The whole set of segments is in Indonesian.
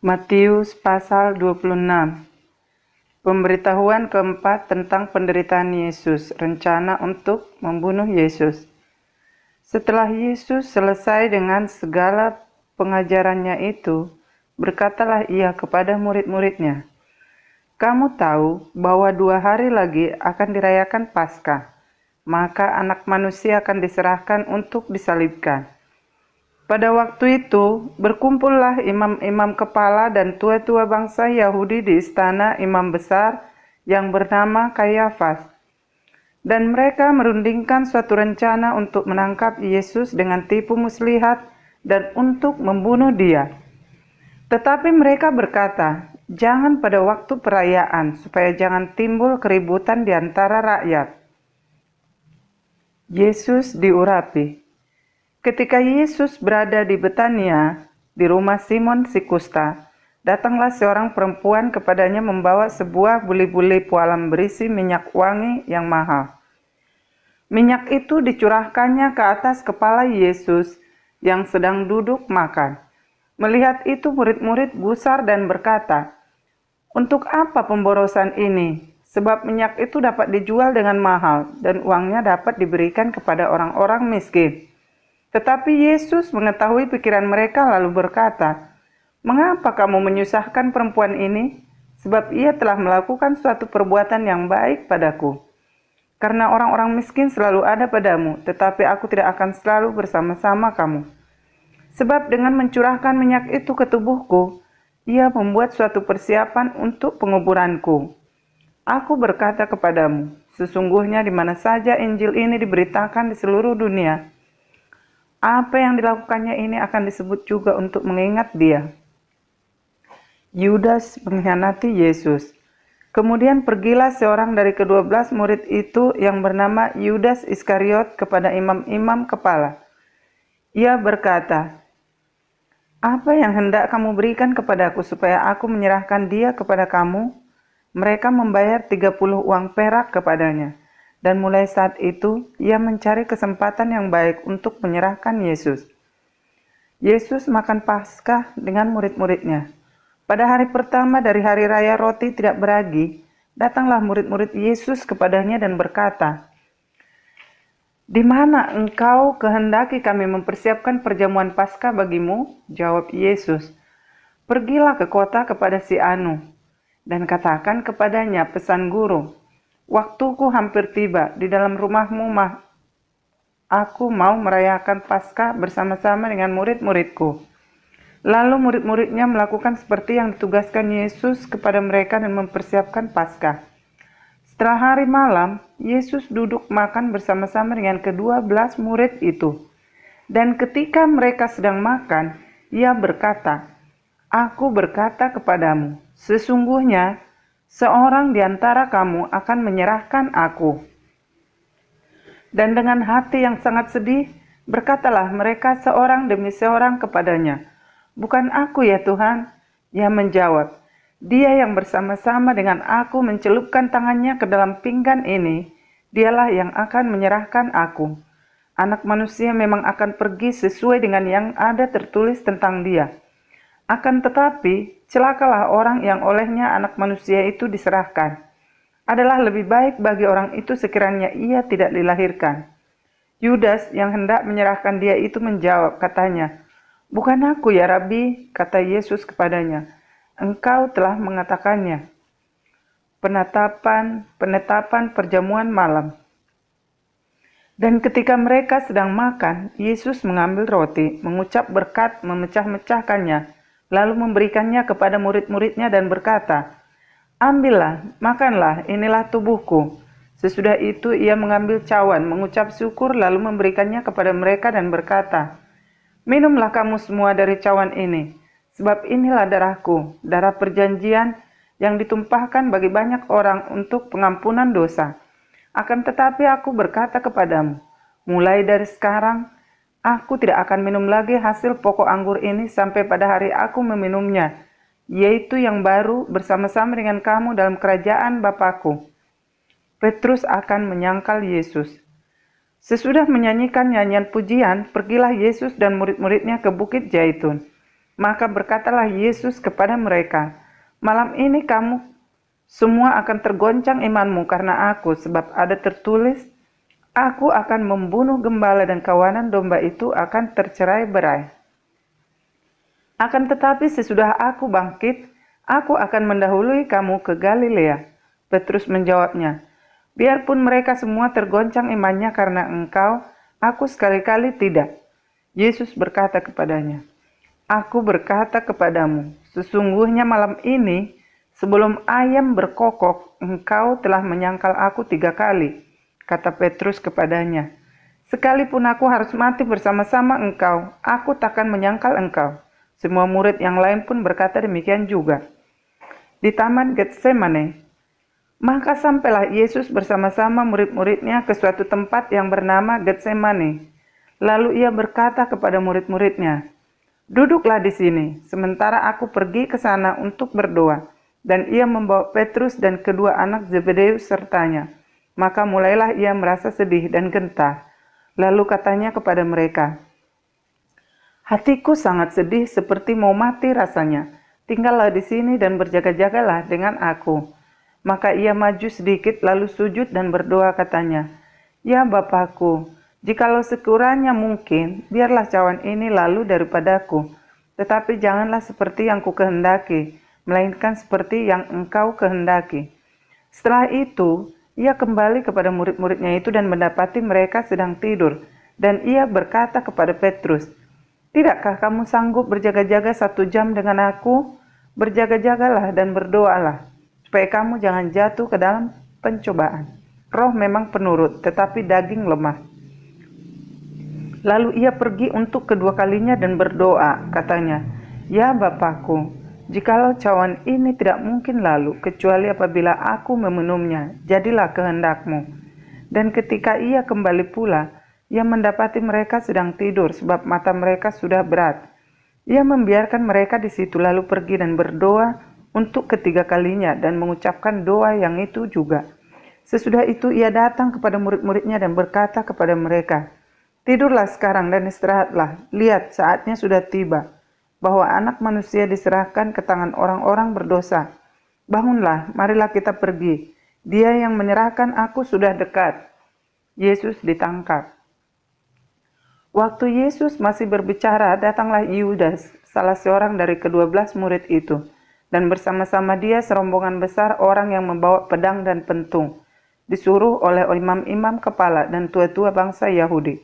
Matius pasal 26. Pemberitahuan keempat tentang penderitaan Yesus, rencana untuk membunuh Yesus. Setelah Yesus selesai dengan segala pengajarannya itu, berkatalah ia kepada murid-muridnya, "Kamu tahu bahwa 2 hari lagi akan dirayakan Paskah, maka Anak Manusia akan diserahkan untuk disalibkan." Pada waktu itu, berkumpullah imam-imam kepala dan tua-tua bangsa Yahudi di istana imam besar yang bernama Kayafas. Dan mereka merundingkan suatu rencana untuk menangkap Yesus dengan tipu muslihat dan untuk membunuh dia. Tetapi mereka berkata, "Jangan pada waktu perayaan, supaya jangan timbul keributan di antara rakyat." Yesus diurapi. Ketika Yesus berada di Betania, di rumah Simon si Kusta, datanglah seorang perempuan kepadanya membawa sebuah buli-buli pualam berisi minyak wangi yang mahal. Minyak itu dicurahkannya ke atas kepala Yesus yang sedang duduk makan. Melihat itu murid-murid gusar dan berkata, "Untuk apa pemborosan ini? Sebab minyak itu dapat dijual dengan mahal dan uangnya dapat diberikan kepada orang-orang miskin." Tetapi Yesus mengetahui pikiran mereka lalu berkata, "Mengapa kamu menyusahkan perempuan ini? Sebab ia telah melakukan suatu perbuatan yang baik padaku. Karena orang-orang miskin selalu ada padamu, tetapi aku tidak akan selalu bersama-sama kamu. Sebab dengan mencurahkan minyak itu ke tubuhku, ia membuat suatu persiapan untuk penguburanku. Aku berkata kepadamu, sesungguhnya di mana saja Injil ini diberitakan di seluruh dunia, apa yang dilakukannya ini akan disebut juga untuk mengingat dia." Yudas mengkhianati Yesus. Kemudian pergilah seorang dari ke-12 murid itu yang bernama Yudas Iskariot kepada imam-imam kepala. Ia berkata, "Apa yang hendak kamu berikan kepadaku supaya aku menyerahkan dia kepada kamu?" Mereka membayar 30 uang perak kepadanya. Dan mulai saat itu, ia mencari kesempatan yang baik untuk menyerahkan Yesus. Yesus makan Paskah dengan murid-muridnya. Pada hari pertama dari hari raya roti tidak beragi, datanglah murid-murid Yesus kepadanya dan berkata, "Di mana engkau kehendaki kami mempersiapkan perjamuan Paskah bagimu?" Jawab Yesus, "Pergilah ke kota kepada si Anu, dan katakan kepadanya, pesan guru, waktuku hampir tiba, di dalam rumahmu aku mau merayakan Paskah bersama-sama dengan murid-muridku." Lalu murid-muridnya melakukan seperti yang ditugaskan Yesus kepada mereka dan mempersiapkan Paskah. Setelah hari malam, Yesus duduk makan bersama-sama dengan ke-12 murid itu. Dan ketika mereka sedang makan, ia berkata, "Aku berkata kepadamu, sesungguhnya seorang di antara kamu akan menyerahkan aku." Dan dengan hati yang sangat sedih, berkatalah mereka seorang demi seorang kepadanya, "Bukan aku ya Tuhan?" Ia menjawab, "Dia yang bersama-sama dengan aku mencelupkan tangannya ke dalam pinggan ini, dialah yang akan menyerahkan aku. Anak Manusia memang akan pergi sesuai dengan yang ada tertulis tentang dia. Akan tetapi, celakalah orang yang olehnya Anak Manusia itu diserahkan. Adalah lebih baik bagi orang itu sekiranya ia tidak dilahirkan." Yudas yang hendak menyerahkan dia itu menjawab, katanya, "Bukan aku ya Rabi," kata Yesus kepadanya, "Engkau telah mengatakannya." Penetapan perjamuan malam. Dan ketika mereka sedang makan, Yesus mengambil roti, mengucap berkat, memecah-mecahkannya, lalu memberikannya kepada murid-muridnya dan berkata, "Ambillah, makanlah, inilah tubuhku." Sesudah itu ia mengambil cawan, mengucap syukur, lalu memberikannya kepada mereka dan berkata, "Minumlah kamu semua dari cawan ini, sebab inilah darahku, darah perjanjian yang ditumpahkan bagi banyak orang untuk pengampunan dosa. Akan tetapi aku berkata kepadamu, mulai dari sekarang, aku tidak akan minum lagi hasil pokok anggur ini sampai pada hari aku meminumnya, yaitu yang baru bersama-sama dengan kamu dalam kerajaan Bapa-Ku." Petrus akan menyangkal Yesus. Sesudah menyanyikan nyanyian pujian, pergilah Yesus dan murid-muridnya ke Bukit Zaitun. Maka berkatalah Yesus kepada mereka, "Malam ini kamu semua akan tergoncang imanmu karena aku, sebab ada tertulis, aku akan membunuh gembala dan kawanan domba itu akan tercerai-berai. Akan tetapi sesudah aku bangkit, aku akan mendahului kamu ke Galilea." Petrus menjawabnya, "Biarpun mereka semua tergoncang imannya karena engkau, aku sekali-kali tidak." Yesus berkata kepadanya, "Aku berkata kepadamu, sesungguhnya malam ini, sebelum ayam berkokok, engkau telah menyangkal aku 3 kali." Kata Petrus kepadanya, "Sekalipun aku harus mati bersama-sama engkau, aku takkan menyangkal engkau." Semua murid yang lain pun berkata demikian juga. Di Taman Getsemane, maka sampailah Yesus bersama-sama murid-muridnya ke suatu tempat yang bernama Getsemane. Lalu ia berkata kepada murid-muridnya, "Duduklah di sini, sementara aku pergi ke sana untuk berdoa." Dan ia membawa Petrus dan kedua anak Zebedeus sertanya. Maka mulailah ia merasa sedih dan gentar. Lalu katanya kepada mereka, "Hatiku sangat sedih seperti mau mati rasanya. Tinggallah di sini dan berjaga-jagalah dengan aku." Maka ia maju sedikit lalu sujud dan berdoa katanya, "Ya Bapakku, jikalau sekiranya mungkin, biarlah cawan ini lalu daripadaku. Tetapi janganlah seperti yang kukehendaki, melainkan seperti yang Engkau kehendaki." Setelah itu, ia kembali kepada murid-muridnya itu dan mendapati mereka sedang tidur. Dan ia berkata kepada Petrus, "Tidakkah kamu sanggup berjaga-jaga 1 jam dengan aku? Berjaga-jagalah dan berdoalah, supaya kamu jangan jatuh ke dalam pencobaan. Roh memang penurut, tetapi daging lemah." Lalu ia pergi untuk kedua kalinya dan berdoa, katanya, "Ya Bapakku, jikalau cawan ini tidak mungkin lalu, kecuali apabila aku meminumnya, jadilah kehendak-Mu." Dan ketika ia kembali pula, ia mendapati mereka sedang tidur, sebab mata mereka sudah berat. Ia membiarkan mereka di situ, lalu pergi dan berdoa untuk ketiga kalinya, dan mengucapkan doa yang itu juga. Sesudah itu ia datang kepada murid-muridnya dan berkata kepada mereka, "Tidurlah sekarang dan istirahatlah. Lihat, saatnya sudah tiba, bahwa Anak Manusia diserahkan ke tangan orang-orang berdosa. Bangunlah, marilah kita pergi. Dia yang menyerahkan aku sudah dekat." Yesus ditangkap. Waktu Yesus masih berbicara, datanglah Yudas, salah seorang dari ke-12 murid itu, dan bersama-sama dia serombongan besar orang yang membawa pedang dan pentung, disuruh oleh imam-imam kepala dan tua-tua bangsa Yahudi.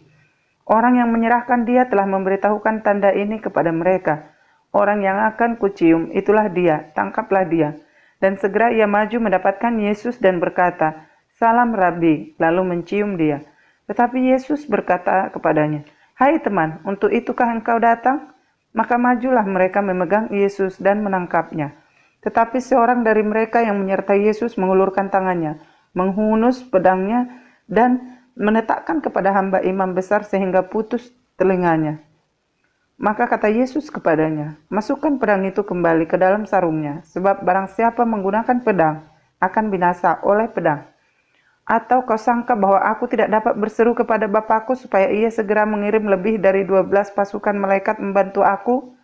Orang yang menyerahkan dia telah memberitahukan tanda ini kepada mereka. "Orang yang akan kucium, itulah dia, tangkaplah dia." Dan segera ia maju mendapatkan Yesus dan berkata, "Salam Rabi," lalu mencium dia. Tetapi Yesus berkata kepadanya, "Hai teman, untuk itukah engkau datang?" Maka majulah mereka memegang Yesus dan menangkapnya. Tetapi seorang dari mereka yang menyertai Yesus mengulurkan tangannya, menghunus pedangnya, dan menetakkan kepada hamba imam besar sehingga putus telinganya. Maka kata Yesus kepadanya, "Masukkan pedang itu kembali ke dalam sarungnya, sebab barang siapa menggunakan pedang akan binasa oleh pedang. Atau kau sangka bahwa aku tidak dapat berseru kepada Bapakku supaya ia segera mengirim lebih dari 12 pasukan malaikat membantu aku?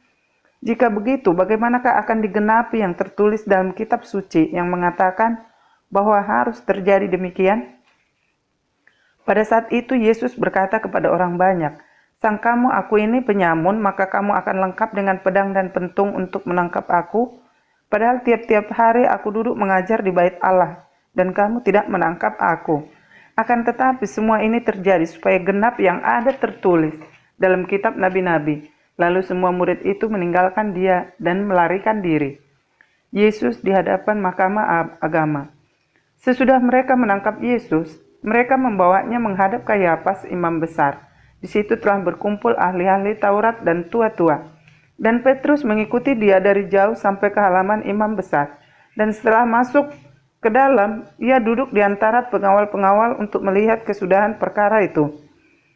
Jika begitu, bagaimanakah akan digenapi yang tertulis dalam kitab suci yang mengatakan bahwa harus terjadi demikian?" Pada saat itu Yesus berkata kepada orang banyak, "Sangkamu aku ini penyamun, maka kamu akan lengkap dengan pedang dan pentung untuk menangkap aku? Padahal tiap-tiap hari aku duduk mengajar di bait Allah, dan kamu tidak menangkap aku. Akan tetapi semua ini terjadi supaya genap yang ada tertulis dalam kitab nabi-nabi." Lalu semua murid itu meninggalkan dia dan melarikan diri. Yesus di hadapan mahkamah agama. Sesudah mereka menangkap Yesus, mereka membawanya menghadap Kayafas, imam besar. Di situ telah berkumpul ahli-ahli Taurat dan tua-tua. Dan Petrus mengikuti dia dari jauh sampai ke halaman imam besar. Dan setelah masuk ke dalam, ia duduk di antara pengawal-pengawal untuk melihat kesudahan perkara itu.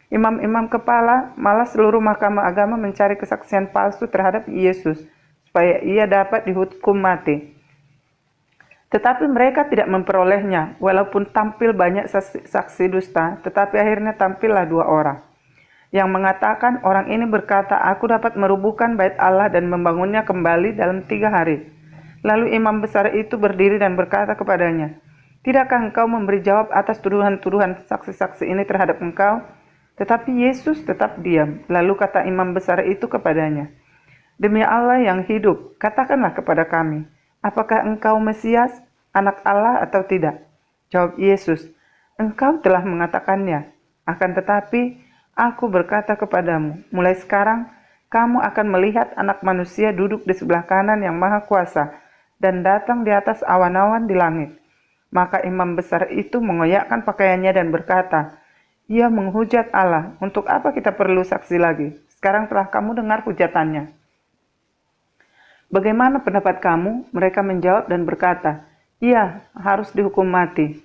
Imam-imam kepala, malah seluruh mahkamah agama mencari kesaksian palsu terhadap Yesus, supaya ia dapat dihukum mati. Tetapi mereka tidak memperolehnya, walaupun tampil banyak saksi dusta, tetapi akhirnya tampillah 2 orang. yang mengatakan orang ini berkata, "Aku dapat merubuhkan bait Allah dan membangunnya kembali dalam 3 hari." Lalu imam besar itu berdiri dan berkata kepadanya, "Tidakkah engkau memberi jawab atas tuduhan-tuduhan saksi-saksi ini terhadap engkau?" Tetapi Yesus tetap diam. Lalu kata imam besar itu kepadanya, "Demi Allah yang hidup, katakanlah kepada kami, apakah engkau Mesias, anak Allah atau tidak?" Jawab Yesus, "Engkau telah mengatakannya. Akan tetapi, aku berkata kepadamu, mulai sekarang kamu akan melihat Anak Manusia duduk di sebelah kanan yang Maha Kuasa dan datang di atas awan-awan di langit." Maka imam besar itu mengoyakkan pakaiannya dan berkata, "Ia menghujat Allah. Untuk apa kita perlu saksi lagi? Sekarang telah kamu dengar hujatannya. Bagaimana pendapat kamu?" Mereka menjawab dan berkata, "Ia harus dihukum mati."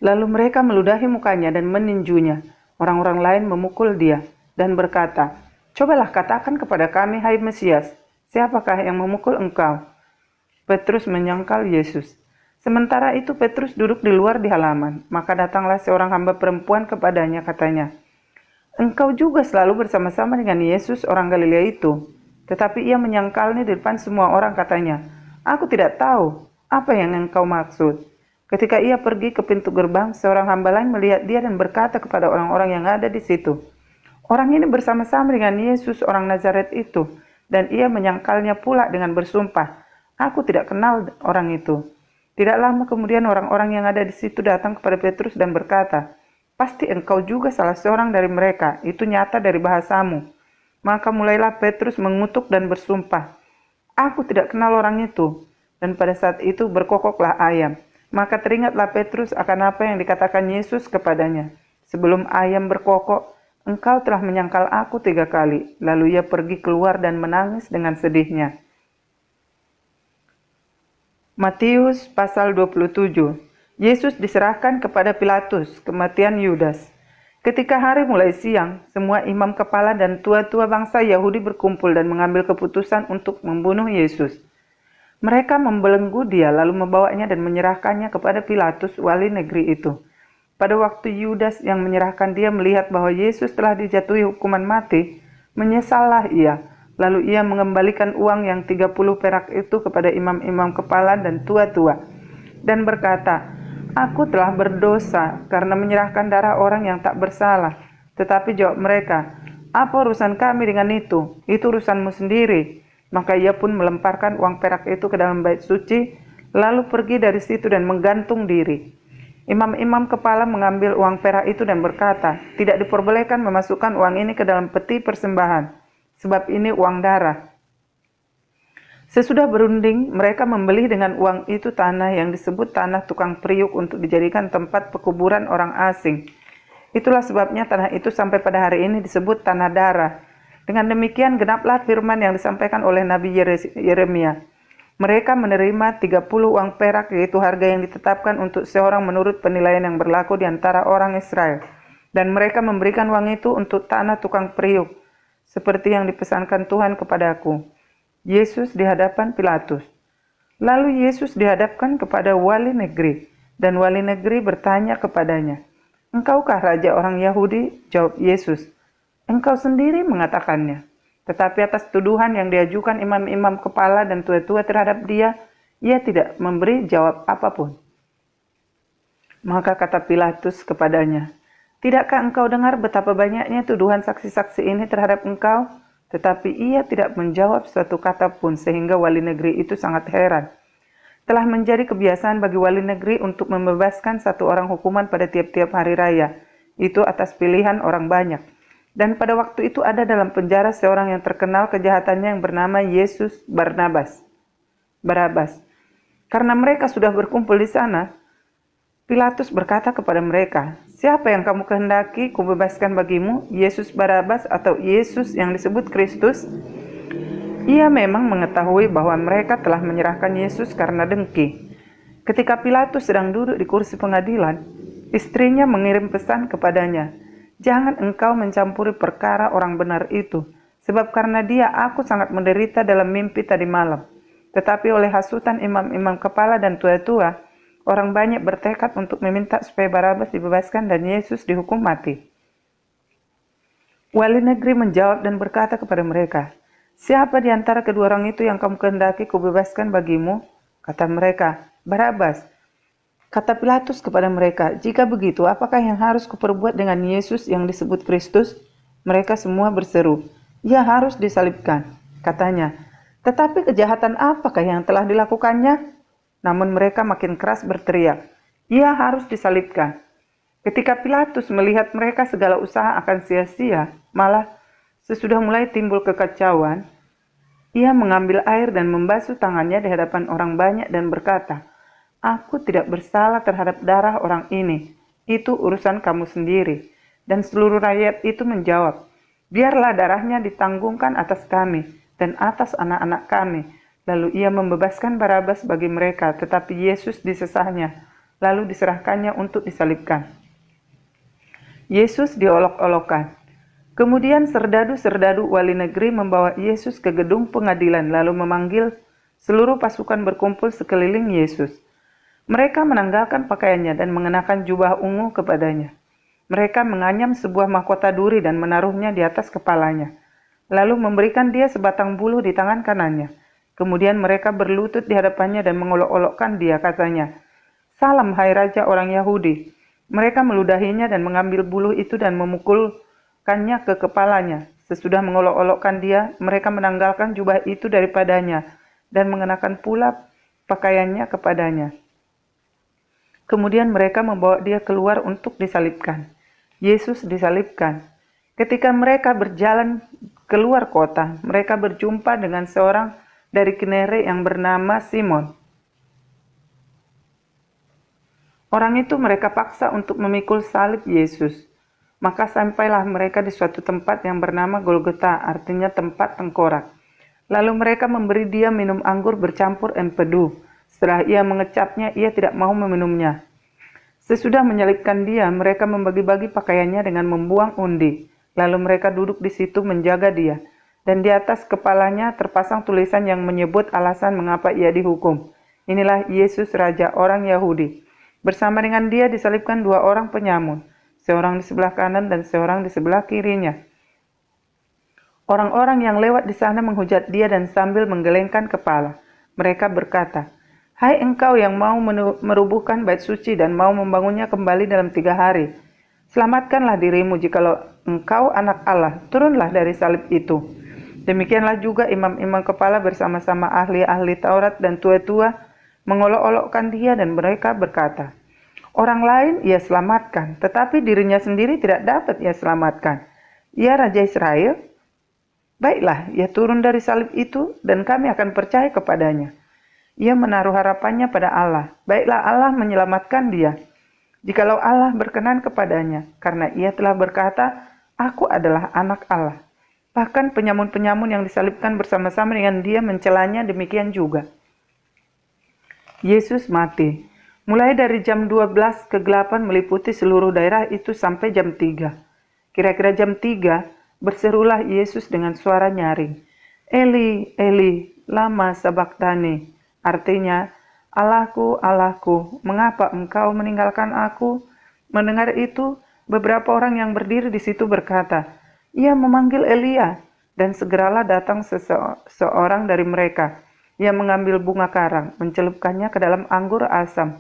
Lalu mereka meludahi mukanya dan meninjunya. Orang-orang lain memukul dia dan berkata, "Cobalah katakan kepada kami, hai Mesias, siapakah yang memukul engkau?" Petrus menyangkal Yesus. Sementara itu Petrus duduk di luar di halaman. Maka datanglah seorang hamba perempuan kepadanya, katanya, "Engkau juga selalu bersama-sama dengan Yesus orang Galilea itu." Tetapi ia menyangkalnya di depan semua orang, katanya, "Aku tidak tahu apa yang engkau maksud." Ketika ia pergi ke pintu gerbang, seorang hamba lain melihat dia dan berkata kepada orang-orang yang ada di situ, "Orang ini bersama-sama dengan Yesus orang Nazaret itu." Dan ia menyangkalnya pula dengan bersumpah, "Aku tidak kenal orang itu." Tidak lama kemudian orang-orang yang ada di situ datang kepada Petrus dan berkata, "Pasti engkau juga salah seorang dari mereka, itu nyata dari bahasamu." Maka mulailah Petrus mengutuk dan bersumpah, "Aku tidak kenal orang itu." Dan pada saat itu berkokoklah ayam. Maka teringatlah Petrus akan apa yang dikatakan Yesus kepadanya, "Sebelum ayam berkokok, engkau telah menyangkal aku 3 kali." Lalu ia pergi keluar dan menangis dengan sedihnya. Matius pasal 27. Yesus diserahkan kepada Pilatus, kematian Yudas. Ketika hari mulai siang, semua imam kepala dan tua-tua bangsa Yahudi berkumpul dan mengambil keputusan untuk membunuh Yesus. Mereka membelenggu dia lalu membawanya dan menyerahkannya kepada Pilatus, wali negeri itu. Pada waktu Yudas yang menyerahkan dia melihat bahwa Yesus telah dijatuhi hukuman mati, menyesallah ia. Lalu ia mengembalikan uang yang 30 perak itu kepada imam-imam kepala dan tua-tua dan berkata, "Aku telah berdosa karena menyerahkan darah orang yang tak bersalah." Tetapi jawab mereka, "Apa urusan kami dengan itu? Itu urusanmu sendiri." Maka ia pun melemparkan uang perak itu ke dalam bait suci, lalu pergi dari situ dan menggantung diri. Imam-imam kepala mengambil uang perak itu dan berkata, "Tidak diperbolehkan memasukkan uang ini ke dalam peti persembahan, sebab ini uang darah." Sesudah berunding, mereka membeli dengan uang itu tanah yang disebut tanah tukang periuk untuk dijadikan tempat pekuburan orang asing. Itulah sebabnya tanah itu sampai pada hari ini disebut tanah darah. Dengan demikian genaplah firman yang disampaikan oleh Nabi Yeremia. Mereka menerima 30 uang perak, yaitu harga yang ditetapkan untuk seorang menurut penilaian yang berlaku di antara orang Israel. Dan mereka memberikan uang itu untuk tanah tukang periuk, seperti yang dipesankan Tuhan kepadaku. Yesus di hadapan Pilatus. Lalu Yesus dihadapkan kepada wali negeri, dan wali negeri bertanya kepadanya, "Engkaukah raja orang Yahudi?" Jawab Yesus, "Engkau sendiri mengatakannya." Tetapi atas tuduhan yang diajukan imam-imam kepala dan tua-tua terhadap dia, ia tidak memberi jawab apapun. Maka kata Pilatus kepadanya, "Tidakkah engkau dengar betapa banyaknya tuduhan saksi-saksi ini terhadap engkau?" Tetapi ia tidak menjawab suatu kata pun, sehingga wali negeri itu sangat heran. Telah menjadi kebiasaan bagi wali negeri untuk membebaskan satu orang hukuman pada tiap-tiap hari raya, itu atas pilihan orang banyak. Dan pada waktu itu ada dalam penjara seorang yang terkenal kejahatannya yang bernama Yesus Barabas. Karena mereka sudah berkumpul di sana, Pilatus berkata kepada mereka, "Siapa yang kamu kehendaki kubebaskan bagimu, Yesus Barabas atau Yesus yang disebut Kristus?" Ia memang mengetahui bahwa mereka telah menyerahkan Yesus karena dengki. Ketika Pilatus sedang duduk di kursi pengadilan, istrinya mengirim pesan kepadanya, "Jangan engkau mencampuri perkara orang benar itu, sebab karena dia aku sangat menderita dalam mimpi tadi malam." Tetapi oleh hasutan imam-imam kepala dan tua-tua, orang banyak bertekad untuk meminta supaya Barabas dibebaskan dan Yesus dihukum mati. Wali negeri menjawab dan berkata kepada mereka, "Siapa di antara kedua orang itu yang kamu kehendaki kubebaskan bagimu?" Kata mereka, "Barabas." Kata Pilatus kepada mereka, "Jika begitu, apakah yang harus kuperbuat dengan Yesus yang disebut Kristus?" Mereka semua berseru, "Ia harus disalibkan," katanya. "Tetapi kejahatan apakah yang telah dilakukannya?" Namun mereka makin keras berteriak, "Ia harus disalibkan." Ketika Pilatus melihat mereka segala usaha akan sia-sia, malah sesudah mulai timbul kekacauan, ia mengambil air dan membasuh tangannya di hadapan orang banyak dan berkata, "Aku tidak bersalah terhadap darah orang ini. Itu urusan kamu sendiri." Dan seluruh rakyat itu menjawab, "Biarlah darahnya ditanggungkan atas kami dan atas anak-anak kami." Lalu ia membebaskan Barabas bagi mereka, tetapi Yesus disesahnya, lalu diserahkannya untuk disalibkan. Yesus diolok-olokkan. Kemudian serdadu-serdadu wali negeri membawa Yesus ke gedung pengadilan, lalu memanggil seluruh pasukan berkumpul sekeliling Yesus. Mereka menanggalkan pakaiannya dan mengenakan jubah ungu kepadanya. Mereka menganyam sebuah mahkota duri dan menaruhnya di atas kepalanya, lalu memberikan dia sebatang buluh di tangan kanannya. Kemudian mereka berlutut di hadapannya dan mengolok-olokkan dia, katanya, "Salam, hai Raja orang Yahudi." Mereka meludahinya dan mengambil buluh itu dan memukulkannya ke kepalanya. Sesudah mengolok-olokkan dia, mereka menanggalkan jubah itu daripadanya dan mengenakan pula pakaiannya kepadanya. Kemudian mereka membawa dia keluar untuk disalibkan. Yesus disalibkan. Ketika mereka berjalan keluar kota, mereka berjumpa dengan seorang dari Kinere yang bernama Simon. Orang itu mereka paksa untuk memikul salib Yesus. Maka sampailah mereka di suatu tempat yang bernama Golgota, artinya tempat tengkorak. Lalu mereka memberi dia minum anggur bercampur empedu. Setelah ia mengecapnya, ia tidak mau meminumnya. Sesudah menyalibkan dia, mereka membagi-bagi pakaiannya dengan membuang undi. Lalu mereka duduk di situ menjaga dia. Dan di atas kepalanya terpasang tulisan yang menyebut alasan mengapa ia dihukum. "Inilah Yesus, Raja orang Yahudi." Bersama dengan dia disalibkan dua orang penyamun, seorang di sebelah kanan dan seorang di sebelah kirinya. Orang-orang yang lewat di sana menghujat dia dan sambil menggelengkan kepala. Mereka berkata, "Hai engkau yang mau merubuhkan bait suci dan mau membangunnya kembali dalam 3 hari. Selamatkanlah dirimu jikalau engkau anak Allah, turunlah dari salib itu." Demikianlah juga imam-imam kepala bersama-sama ahli-ahli Taurat dan tua-tua mengolok-olokkan dia dan mereka berkata, "Orang lain ia selamatkan, tetapi dirinya sendiri tidak dapat ia selamatkan. Ia Raja Israel? Baiklah, ia turun dari salib itu dan kami akan percaya kepadanya. Ia menaruh harapannya pada Allah. Baiklah Allah menyelamatkan dia, jikalau Allah berkenan kepadanya, karena ia telah berkata, 'Aku adalah anak Allah.'" Bahkan penyamun-penyamun yang disalibkan bersama-sama dengan dia mencelanya demikian juga. Yesus mati. Mulai dari jam 12 kegelapan meliputi seluruh daerah itu sampai jam 3. Kira-kira jam 3, berserulah Yesus dengan suara nyaring, "Eli, Eli, lama sabachthani." Artinya, "Allahku, Allahku, mengapa engkau meninggalkan aku?" Mendengar itu, beberapa orang yang berdiri di situ berkata, "Ia memanggil Elia." Dan segeralah datang seorang dari mereka. Ia mengambil bunga karang, mencelupkannya ke dalam anggur asam,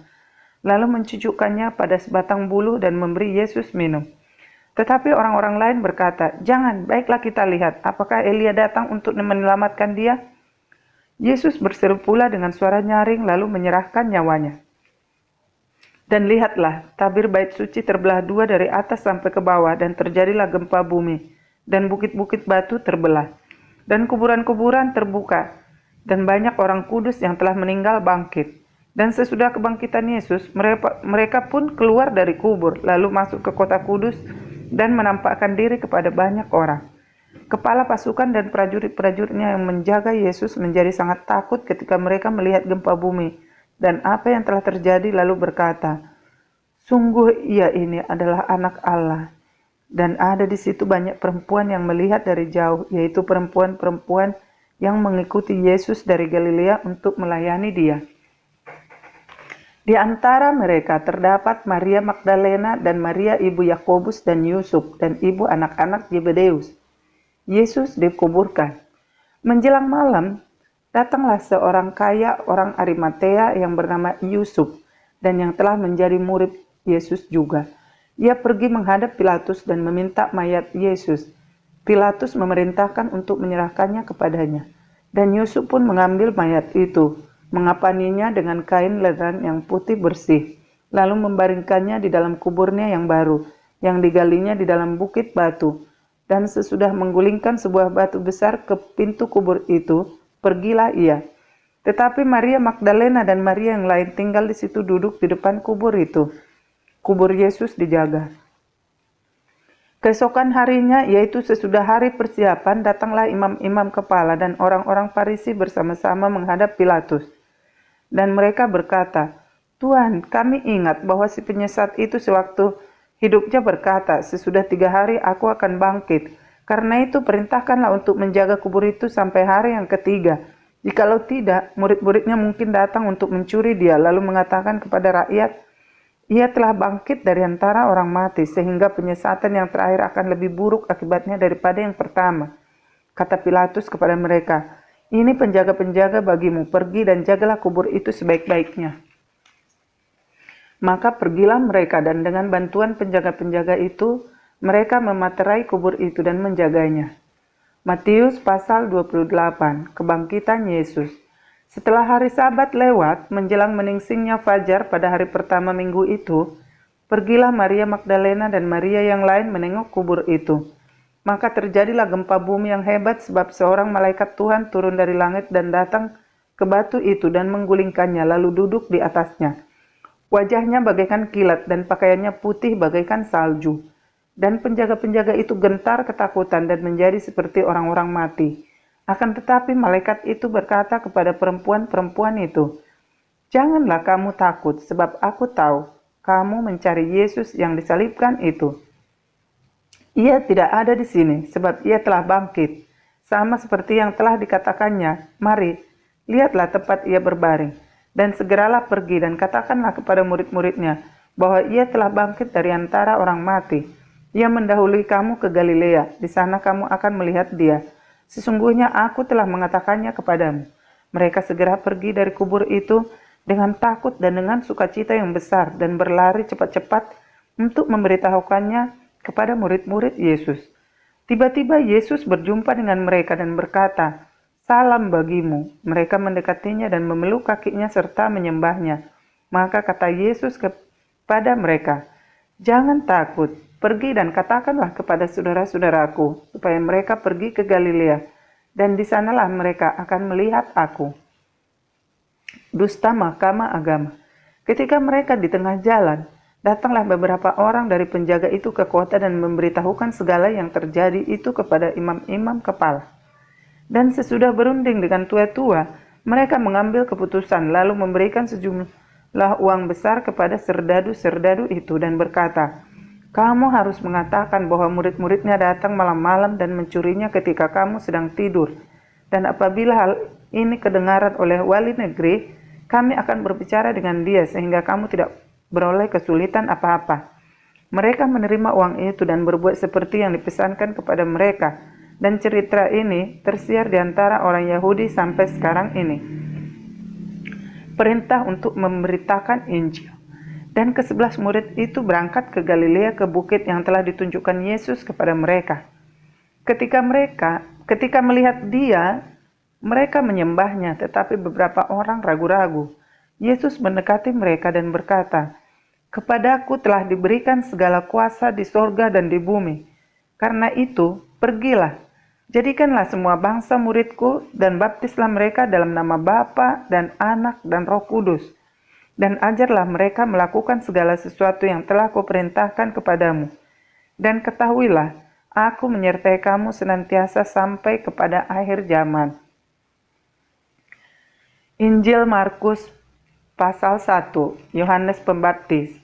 lalu mencucukkannya pada sebatang buluh dan memberi Yesus minum. Tetapi orang-orang lain berkata, "Jangan, baiklah kita lihat, apakah Elia datang untuk menyelamatkan dia?" Yesus berseru pula dengan suara nyaring lalu menyerahkan nyawanya. Dan lihatlah, tabir bait suci terbelah dua dari atas sampai ke bawah, dan terjadilah gempa bumi, dan bukit-bukit batu terbelah, dan kuburan-kuburan terbuka, dan banyak orang kudus yang telah meninggal bangkit. Dan sesudah kebangkitan Yesus, mereka pun keluar dari kubur, lalu masuk ke kota kudus dan menampakkan diri kepada banyak orang. Kepala pasukan dan prajurit-prajuritnya yang menjaga Yesus menjadi sangat takut ketika mereka melihat gempa bumi dan apa yang telah terjadi, lalu berkata, "Sungguh ia ini adalah anak Allah." Dan ada di situ banyak perempuan yang melihat dari jauh, yaitu perempuan-perempuan yang mengikuti Yesus dari Galilea untuk melayani dia. Di antara mereka terdapat Maria Magdalena dan Maria ibu Yakobus dan Yusuf dan ibu anak-anak Zebedeus. Yesus dikuburkan. Menjelang malam, datanglah seorang kaya orang Arimatea yang bernama Yusuf dan yang telah menjadi murid Yesus juga. Ia pergi menghadap Pilatus dan meminta mayat Yesus. Pilatus memerintahkan untuk menyerahkannya kepadanya. Dan Yusuf pun mengambil mayat itu, mengapaninya dengan kain leran yang putih bersih, lalu membaringkannya di dalam kuburnya yang baru, yang digalinya di dalam bukit batu. Dan sesudah menggulingkan sebuah batu besar ke pintu kubur itu, pergilah ia. Tetapi Maria Magdalena dan Maria yang lain tinggal di situ duduk di depan kubur itu. Kubur Yesus dijaga. Keesokan harinya, yaitu sesudah hari persiapan, datanglah imam-imam kepala dan orang-orang Farisi bersama-sama menghadap Pilatus. Dan mereka berkata, "Tuan, kami ingat bahwa si penyesat itu sewaktu hidupnya berkata, 'Sesudah 3 hari aku akan bangkit.' Karena itu perintahkanlah untuk menjaga kubur itu sampai hari yang ketiga. Jikalau tidak, murid-muridnya mungkin datang untuk mencuri dia, lalu mengatakan kepada rakyat, 'Ia telah bangkit dari antara orang mati,' sehingga penyesatan yang terakhir akan lebih buruk akibatnya daripada yang pertama." Kata Pilatus kepada mereka, "Ini penjaga-penjaga bagimu, pergi dan jagalah kubur itu sebaik-baiknya." Maka pergilah mereka dan dengan bantuan penjaga-penjaga itu, mereka mematerai kubur itu dan menjaganya. Matius pasal 28, Kebangkitan Yesus. Setelah hari Sabat lewat, menjelang meningsingnya fajar pada hari pertama minggu itu, pergilah Maria Magdalena dan Maria yang lain menengok kubur itu. Maka terjadilah gempa bumi yang hebat sebab seorang malaikat Tuhan turun dari langit dan datang ke batu itu dan menggulingkannya lalu duduk di atasnya. Wajahnya bagaikan kilat dan pakaiannya putih bagaikan salju. Dan penjaga-penjaga itu gentar ketakutan dan menjadi seperti orang-orang mati. Akan tetapi malaikat itu berkata kepada perempuan-perempuan itu, "Janganlah kamu takut, sebab aku tahu kamu mencari Yesus yang disalibkan itu. Ia tidak ada di sini, sebab ia telah bangkit, sama seperti yang telah dikatakannya. Mari, lihatlah tempat ia berbaring, dan segeralah pergi dan katakanlah kepada murid-muridnya bahwa ia telah bangkit dari antara orang mati. Ia mendahului kamu ke Galilea, di sana kamu akan melihat dia. Sesungguhnya aku telah mengatakannya kepadamu." Mereka segera pergi dari kubur itu dengan takut dan dengan sukacita yang besar dan berlari cepat-cepat untuk memberitahukannya kepada murid-murid Yesus. Tiba-tiba Yesus berjumpa dengan mereka dan berkata, "Salam bagimu." Mereka mendekatinya dan memeluk kakinya serta menyembahnya. Maka kata Yesus kepada mereka, "Jangan takut. Pergi dan katakanlah kepada saudara-saudaraku supaya mereka pergi ke Galilea, dan di sanalah mereka akan melihat aku." Dusta Mahkamah Agama. Ketika mereka di tengah jalan, datanglah beberapa orang dari penjaga itu ke kota dan memberitahukan segala yang terjadi itu kepada imam-imam kepala. Dan sesudah berunding dengan tua-tua, mereka mengambil keputusan lalu memberikan sejumlah uang besar kepada serdadu-serdadu itu dan berkata, "Kamu harus mengatakan bahwa murid-muridnya datang malam-malam dan mencurinya ketika kamu sedang tidur. Dan apabila hal ini kedengaran oleh wali negeri, kami akan berbicara dengan dia sehingga kamu tidak beroleh kesulitan apa-apa." Mereka menerima uang itu dan berbuat seperti yang dipesankan kepada mereka. Dan cerita ini tersiar di antara orang Yahudi sampai sekarang ini. Perintah untuk memberitakan Injil. Dan ke-11 murid itu berangkat ke Galilea ke bukit yang telah ditunjukkan Yesus kepada mereka. Ketika melihat dia, mereka menyembahnya, tetapi beberapa orang ragu-ragu. Yesus mendekati mereka dan berkata, "Kepadaku telah diberikan segala kuasa di sorga dan di bumi. Karena itu, pergilah, jadikanlah semua bangsa muridku dan baptislah mereka dalam nama Bapa dan Anak dan Roh Kudus. Dan ajarlah mereka melakukan segala sesuatu yang telah kuperintahkan kepadamu. Dan ketahuilah, aku menyertai kamu senantiasa sampai kepada akhir zaman." Injil Markus pasal 1, Yohanes Pembaptis.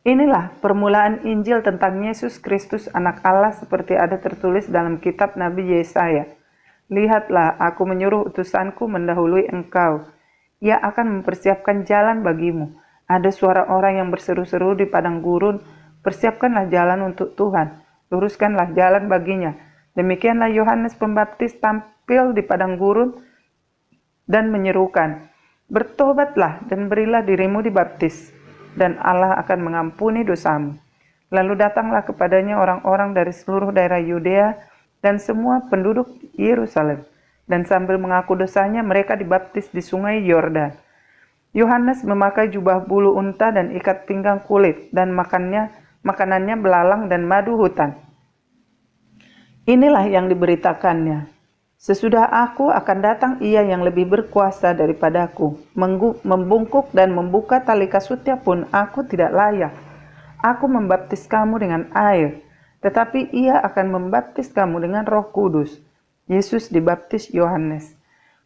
Inilah permulaan Injil tentang Yesus Kristus anak Allah seperti ada tertulis dalam kitab Nabi Yesaya. "Lihatlah, aku menyuruh utusanku mendahului engkau. Ia akan mempersiapkan jalan bagimu. Ada suara orang yang berseru-seru di padang gurun, "Persiapkanlah jalan untuk Tuhan, luruskanlah jalan baginya." Demikianlah Yohanes Pembaptis tampil di padang gurun dan menyerukan, "Bertobatlah dan berilah dirimu dibaptis, dan Allah akan mengampuni dosamu." Lalu datanglah kepadanya orang-orang dari seluruh daerah Yudea dan semua penduduk Yerusalem, dan sambil mengaku dosanya mereka dibaptis di sungai Yordan. Yohanes memakai jubah bulu unta dan ikat pinggang kulit, dan makanannya belalang dan madu hutan. Inilah yang diberitakannya, "Sesudah aku akan datang ia yang lebih berkuasa daripadaku. Membungkuk dan membuka tali kasutnya pun aku tidak layak. Aku membaptis kamu dengan air, tetapi ia akan membaptis kamu dengan Roh Kudus." Yesus dibaptis Yohanes.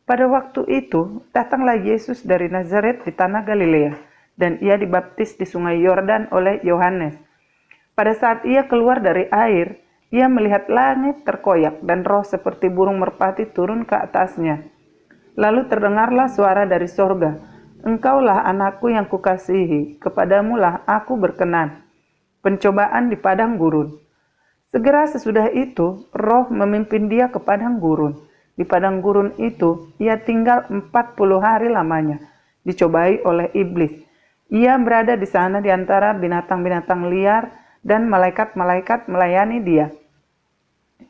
Pada waktu itu, datanglah Yesus dari Nazaret di tanah Galilea, dan ia dibaptis di sungai Yordan oleh Yohanes. Pada saat ia keluar dari air, ia melihat langit terkoyak dan roh seperti burung merpati turun ke atasnya. Lalu terdengarlah suara dari sorga, "Engkaulah anakku yang kukasihi, kepadamulah aku berkenan." Pencobaan di padang gurun. Segera sesudah itu, roh memimpin dia ke padang gurun. Di padang gurun itu, ia tinggal 40 hari lamanya, dicobai oleh iblis. Ia berada di sana di antara binatang-binatang liar, dan malaikat-malaikat melayani dia.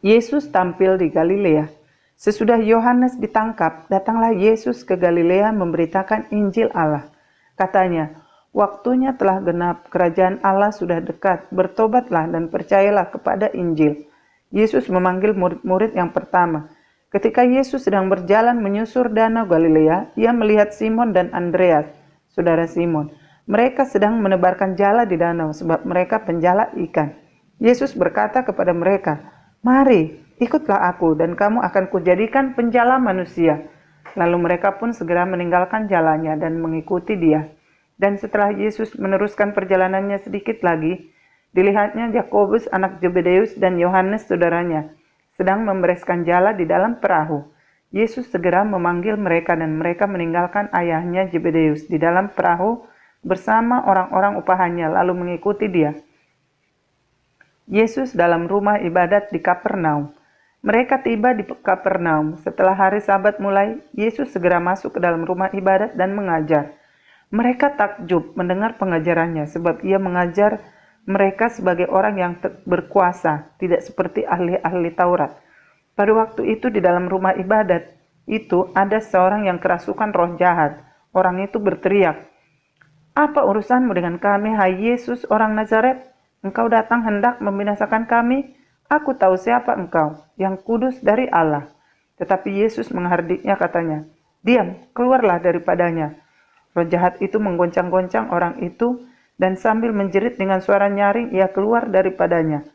Yesus tampil di Galilea. Sesudah Yohanes ditangkap, datanglah Yesus ke Galilea memberitakan Injil Allah. Katanya, "Waktunya telah genap, kerajaan Allah sudah dekat, bertobatlah dan percayalah kepada Injil." Yesus memanggil murid-murid yang pertama. Ketika Yesus sedang berjalan menyusur danau Galilea, ia melihat Simon dan Andreas, saudara Simon. Mereka sedang menebarkan jala di danau sebab mereka penjala ikan. Yesus berkata kepada mereka, "Mari, ikutlah aku dan kamu akan kujadikan penjala manusia." Lalu mereka pun segera meninggalkan jalannya dan mengikuti dia. Dan setelah Yesus meneruskan perjalanannya sedikit lagi, dilihatnya Yakobus anak Zebedeus dan Yohanes saudaranya sedang membereskan jala di dalam perahu. Yesus segera memanggil mereka dan mereka meninggalkan ayahnya Zebedeus di dalam perahu bersama orang-orang upahannya lalu mengikuti dia. Yesus dalam rumah ibadat di Kapernaum. Mereka tiba di Kapernaum. Setelah hari Sabat mulai, Yesus segera masuk ke dalam rumah ibadat dan mengajar. Mereka takjub mendengar pengajarannya sebab ia mengajar mereka sebagai orang yang berkuasa, tidak seperti ahli-ahli Taurat. Pada waktu itu di dalam rumah ibadat itu ada seorang yang kerasukan roh jahat. Orang itu berteriak, "Apa urusanmu dengan kami, hai Yesus, orang Nazaret? Engkau datang hendak membinasakan kami? Aku tahu siapa engkau, yang kudus dari Allah." Tetapi Yesus menghardiknya katanya, "Diam, keluarlah daripadanya." Roh jahat itu menggoncang-goncang orang itu, dan sambil menjerit dengan suara nyaring ia keluar daripadanya.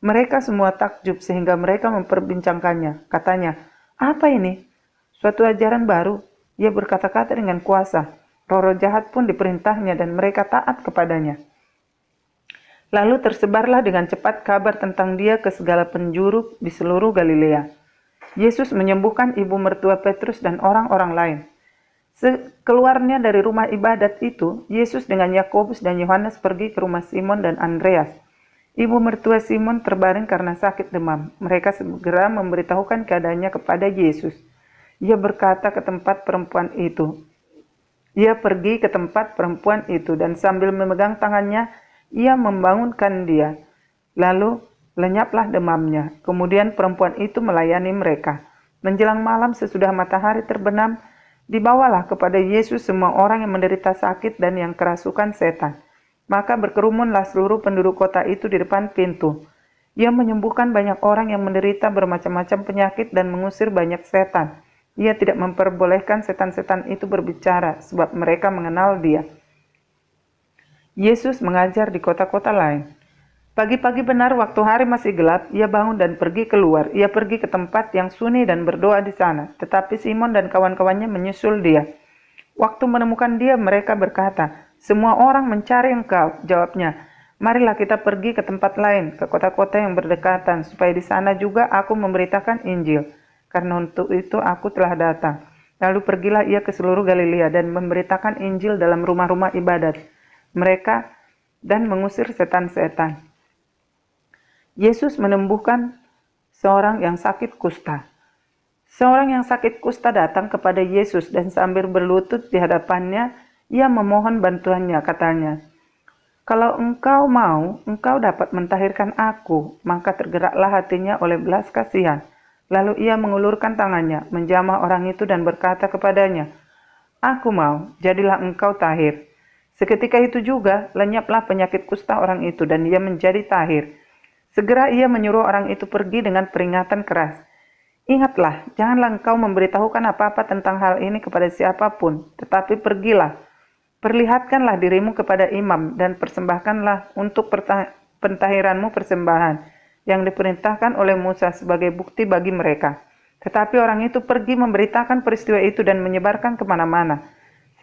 Mereka semua takjub sehingga mereka memperbincangkannya. Katanya, "Apa ini? Suatu ajaran baru." Ia berkata-kata dengan kuasa. Roh-roh jahat pun diperintahnya dan mereka taat kepadanya. Lalu tersebarlah dengan cepat kabar tentang dia ke segala penjuru di seluruh Galilea. Yesus menyembuhkan ibu mertua Petrus dan orang-orang lain. Keluarnya dari rumah ibadat itu, Yesus dengan Yakobus dan Yohanes pergi ke rumah Simon dan Andreas. Ibu mertua Simon terbaring karena sakit demam. Mereka segera memberitahukan keadaannya kepada Yesus. Ia berkata ke tempat perempuan itu. Ia pergi ke tempat perempuan itu dan sambil memegang tangannya, ia membangunkan dia. Lalu lenyaplah demamnya. Kemudian perempuan itu melayani mereka. Menjelang malam sesudah matahari terbenam, dibawalah kepada Yesus semua orang yang menderita sakit dan yang kerasukan setan. Maka berkerumunlah seluruh penduduk kota itu di depan pintu. Ia menyembuhkan banyak orang yang menderita bermacam-macam penyakit dan mengusir banyak setan. Ia tidak memperbolehkan setan-setan itu berbicara, sebab mereka mengenal dia. Yesus mengajar di kota-kota lain. Pagi-pagi benar waktu hari masih gelap, ia bangun dan pergi keluar. Ia pergi ke tempat yang sunyi dan berdoa di sana. Tetapi Simon dan kawan-kawannya menyusul dia. Waktu menemukan dia, mereka berkata, "Semua orang mencari engkau." Jawabnya, "Marilah kita pergi ke tempat lain, ke kota-kota yang berdekatan, supaya di sana juga aku memberitakan Injil. Karena untuk itu aku telah datang." Lalu pergilah ia ke seluruh Galilea dan memberitakan Injil dalam rumah-rumah ibadat. mereka dan mengusir setan-setan. Yesus menyembuhkan seorang yang sakit kusta. Seorang yang sakit kusta datang kepada Yesus dan sambil berlutut di hadapannya, ia memohon bantuannya, katanya, "Kalau engkau mau, engkau dapat mentahirkan aku." Maka tergeraklah hatinya oleh belas kasihan. Lalu ia mengulurkan tangannya, menjamah orang itu dan berkata kepadanya, "Aku mau, jadilah engkau tahir." Seketika itu juga lenyaplah penyakit kusta orang itu dan ia menjadi tahir. Segera ia menyuruh orang itu pergi dengan peringatan keras. "Ingatlah, janganlah engkau memberitahukan apa-apa tentang hal ini kepada siapapun, tetapi pergilah, perlihatkanlah dirimu kepada imam dan persembahkanlah untuk pentahiranmu persembahan yang diperintahkan oleh Musa sebagai bukti bagi mereka." Tetapi orang itu pergi memberitakan peristiwa itu dan menyebarkan kemana-mana,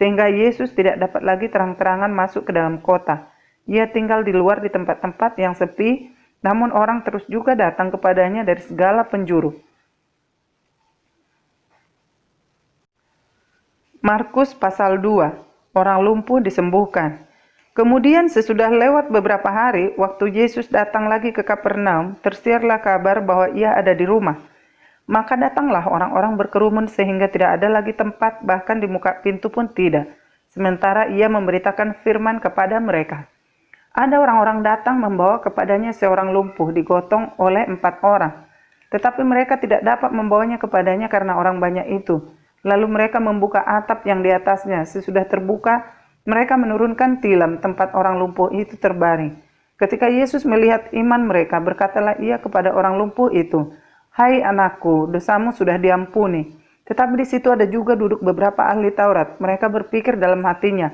sehingga Yesus tidak dapat lagi terang-terangan masuk ke dalam kota. Ia tinggal di luar di tempat-tempat yang sepi, namun orang terus juga datang kepadanya dari segala penjuru. Markus pasal 2, orang lumpuh disembuhkan. Kemudian sesudah lewat beberapa hari, waktu Yesus datang lagi ke Kapernaum, tersiarlah kabar bahwa ia ada di rumah. Maka datanglah orang-orang berkerumun sehingga tidak ada lagi tempat, bahkan di muka pintu pun tidak. Sementara ia memberitakan firman kepada mereka. Ada orang-orang datang membawa kepadanya seorang lumpuh digotong oleh 4 orang. Tetapi mereka tidak dapat membawanya kepadanya karena orang banyak itu. Lalu mereka membuka atap yang di atasnya. Sesudah terbuka, mereka menurunkan tilam tempat orang lumpuh itu terbaring. Ketika Yesus melihat iman mereka, berkatalah ia kepada orang lumpuh itu, "Hai anakku, dosamu sudah diampuni." Tetapi di situ ada juga duduk beberapa ahli Taurat. Mereka berpikir dalam hatinya,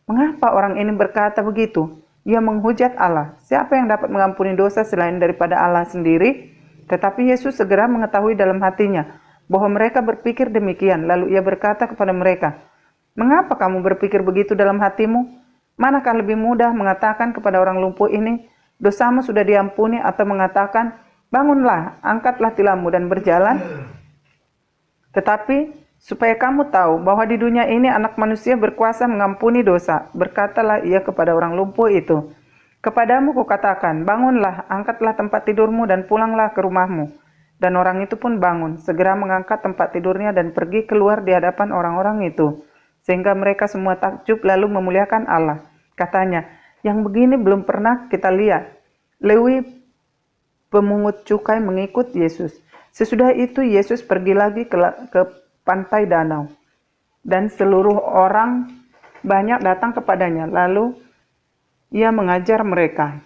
"Mengapa orang ini berkata begitu? Ia menghujat Allah. Siapa yang dapat mengampuni dosa selain daripada Allah sendiri?" Tetapi Yesus segera mengetahui dalam hatinya bahwa mereka berpikir demikian. Lalu ia berkata kepada mereka, "Mengapa kamu berpikir begitu dalam hatimu? Manakah lebih mudah mengatakan kepada orang lumpuh ini, 'Dosamu sudah diampuni,' atau mengatakan, 'Bangunlah, angkatlah tilammu dan berjalan'? Tetapi supaya kamu tahu bahwa di dunia ini anak manusia berkuasa mengampuni dosa, berkatalah ia kepada orang lumpuh itu, 'Kepadamu kukatakan, bangunlah, angkatlah tempat tidurmu dan pulanglah ke rumahmu.' Dan orang itu pun bangun, segera mengangkat tempat tidurnya dan pergi keluar di hadapan orang-orang itu. Sehingga mereka semua takjub lalu memuliakan Allah. Katanya, 'Yang begini belum pernah kita lihat.'" Lewi pemungut cukai mengikut Yesus. Sesudah itu Yesus pergi lagi ke pantai danau. Dan seluruh orang banyak datang kepadanya. Lalu ia mengajar mereka.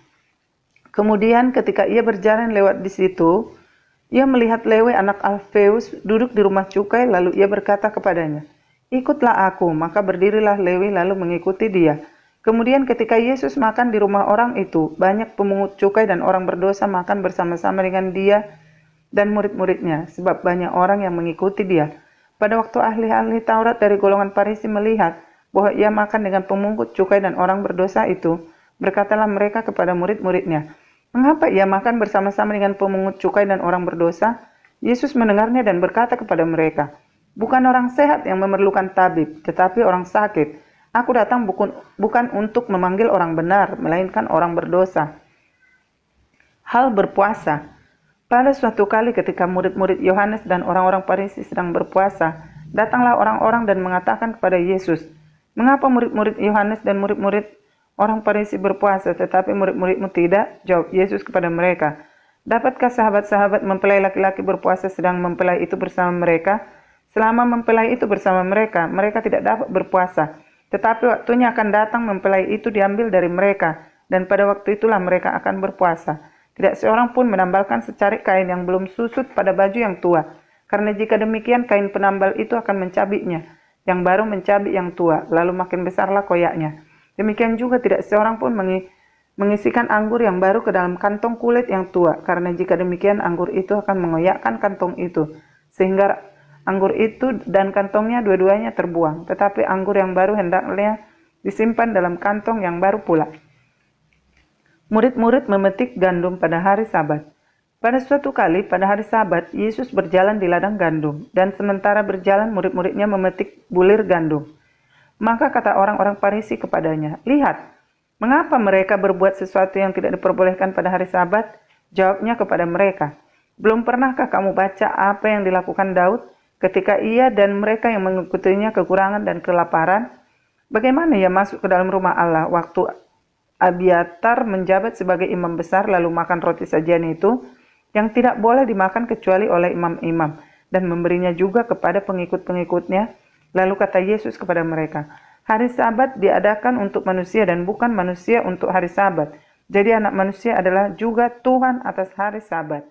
Kemudian ketika ia berjalan lewat di situ, ia melihat Lewi anak Alfeus duduk di rumah cukai, lalu ia berkata kepadanya, "Ikutlah aku." Maka berdirilah Lewi lalu mengikuti dia. Kemudian ketika Yesus makan di rumah orang itu, banyak pemungut cukai dan orang berdosa makan bersama-sama dengan dia dan murid-muridnya, sebab banyak orang yang mengikuti dia. Pada waktu ahli-ahli Taurat dari golongan Farisi melihat bahwa ia makan dengan pemungut cukai dan orang berdosa itu, berkatalah mereka kepada murid-muridnya, "Mengapa ia makan bersama-sama dengan pemungut cukai dan orang berdosa?" Yesus mendengarnya dan berkata kepada mereka, "Bukan orang sehat yang memerlukan tabib, tetapi orang sakit. Aku datang bukan untuk memanggil orang benar, melainkan orang berdosa." Hal berpuasa. Pada suatu kali ketika murid-murid Yohanes dan orang-orang Farisi sedang berpuasa, datanglah orang-orang dan mengatakan kepada Yesus, "Mengapa murid-murid Yohanes dan murid-murid orang Farisi berpuasa, tetapi murid-muridmu tidak?" Jawab Yesus kepada mereka, "Dapatkah sahabat-sahabat mempelai laki-laki berpuasa sedang mempelai itu bersama mereka? Selama mempelai itu bersama mereka, mereka tidak dapat berpuasa. Tetapi waktunya akan datang mempelai itu diambil dari mereka, dan pada waktu itulah mereka akan berpuasa. Tidak seorang pun menambalkan secarik kain yang belum susut pada baju yang tua, karena jika demikian kain penambal itu akan mencabiknya, yang baru mencabik yang tua, lalu makin besarlah koyaknya. Demikian juga tidak seorang pun mengisikan anggur yang baru ke dalam kantong kulit yang tua, karena jika demikian anggur itu akan mengoyakkan kantong itu, sehingga anggur itu dan kantongnya dua-duanya terbuang. Tetapi anggur yang baru hendaknya disimpan dalam kantong yang baru pula." Murid-murid memetik gandum pada hari Sabat. Pada suatu kali pada hari Sabat, Yesus berjalan di ladang gandum, dan sementara berjalan murid-muridnya memetik bulir gandum. Maka kata orang-orang Farisi kepadanya, "Lihat, Mengapa mereka berbuat sesuatu yang tidak diperbolehkan pada hari Sabat? Jawabnya kepada mereka, belum pernahkah kamu baca apa yang dilakukan Daud ketika ia dan mereka yang mengikutinya kekurangan dan kelaparan? Bagaimana ia masuk ke dalam rumah Allah waktu Abiatar menjabat sebagai imam besar lalu makan roti sajian itu yang tidak boleh dimakan kecuali oleh imam-imam dan memberinya juga kepada pengikut-pengikutnya. Lalu kata Yesus kepada mereka, hari Sabat diadakan untuk manusia dan bukan manusia untuk hari Sabat. Jadi anak manusia adalah juga Tuhan atas hari Sabat.